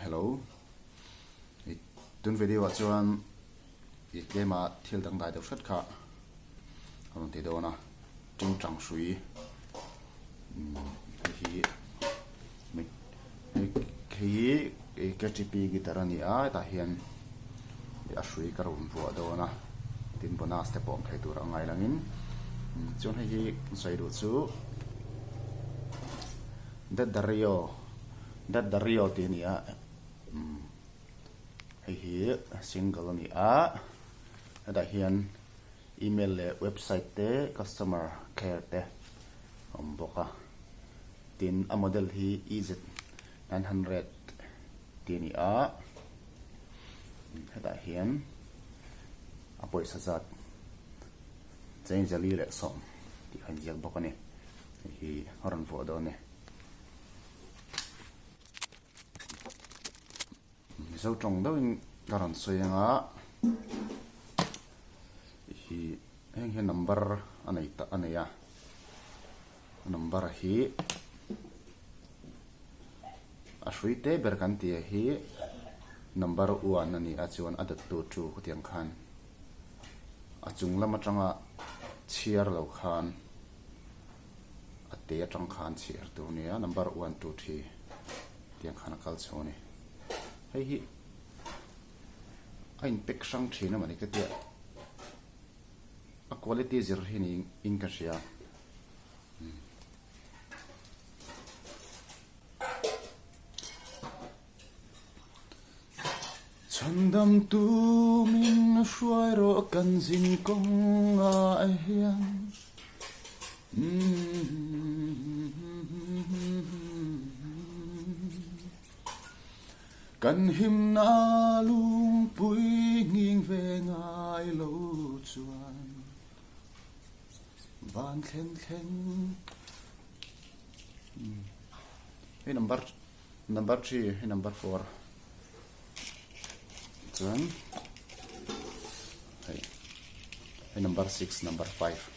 hello tun video chuan tlema thil dang dai deuh hret kha aron ti dawna ting tang hrui hi KTP gitar ani a ta hian a hrui ka ron vuah dawna tin bonus te pawm thei tur angai langin chuan hi zairu chu dat dario ti ni a hi single ani a ada hian email le website te customer care te boka tin a model hi EZ 900 ti ni a ada hian a poisa zat chain jali le som ti khan jiak boka ni hi horan vo do ne so trong đâu garan soyanga hi heng number anei ta aneya number hi a hruite berkan ti hi number 1 ani a chuan adat tu chu khutiang khan a chung lama tanga chiar lo khan ate atang khan chiar tu nia number 1 2 3 tiang khan kal chhoni hi ein pek sang thina mani ka tia a quality zir hi ni in ka sia chandam tu min hruai ro kan zin kong a hian kan him na lung pui nging ve ngai lo chuan van khen hey number 3 hey number 4 chuan hey number 6 number 5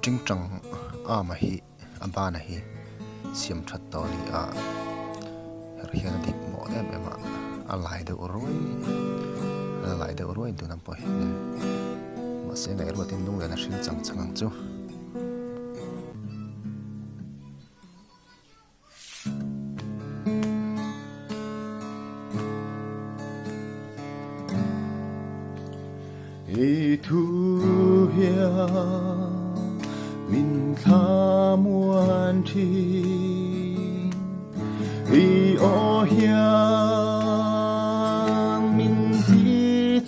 Trinh trăng mà hi ba na hi siam that to ni a hian dik mo em a lai de roi du nam po ma se na ro tin dung le na shin chang changang chu e thu hia min thamuan thi i o hiang min hi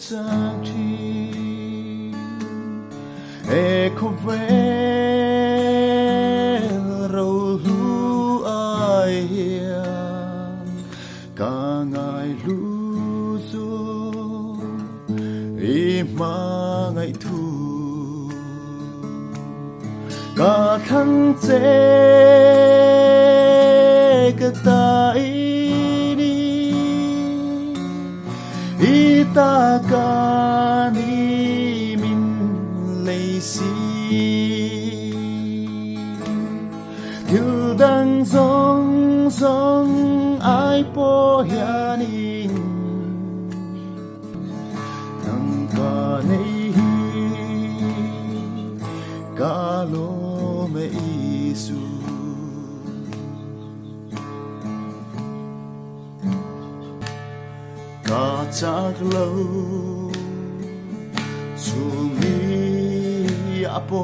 chang thi e ko ve ro lu ai hiang ka ngai lu zo i ma ngai thu cả thăng chế cái tai đi ta cả ni mình lấy xí yêu đang rong ai po hianin thằng cả này cả lo me isu ka chak lo chu mi apo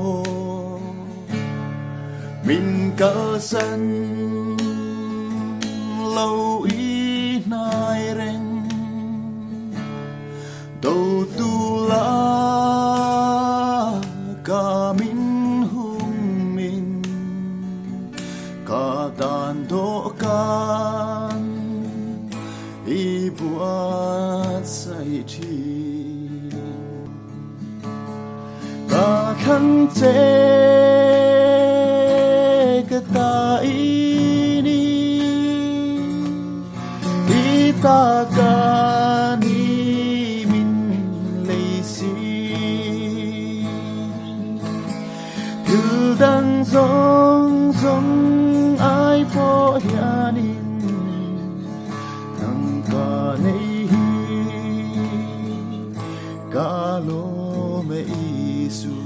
min ka san lo i nai reng do tu la ka min hung min ta khăn chế cái ta ý đi ý ta ca ni min lấy xí thứ đang giống giống ai bỏ hianin thằng ca này ca lô mê Isu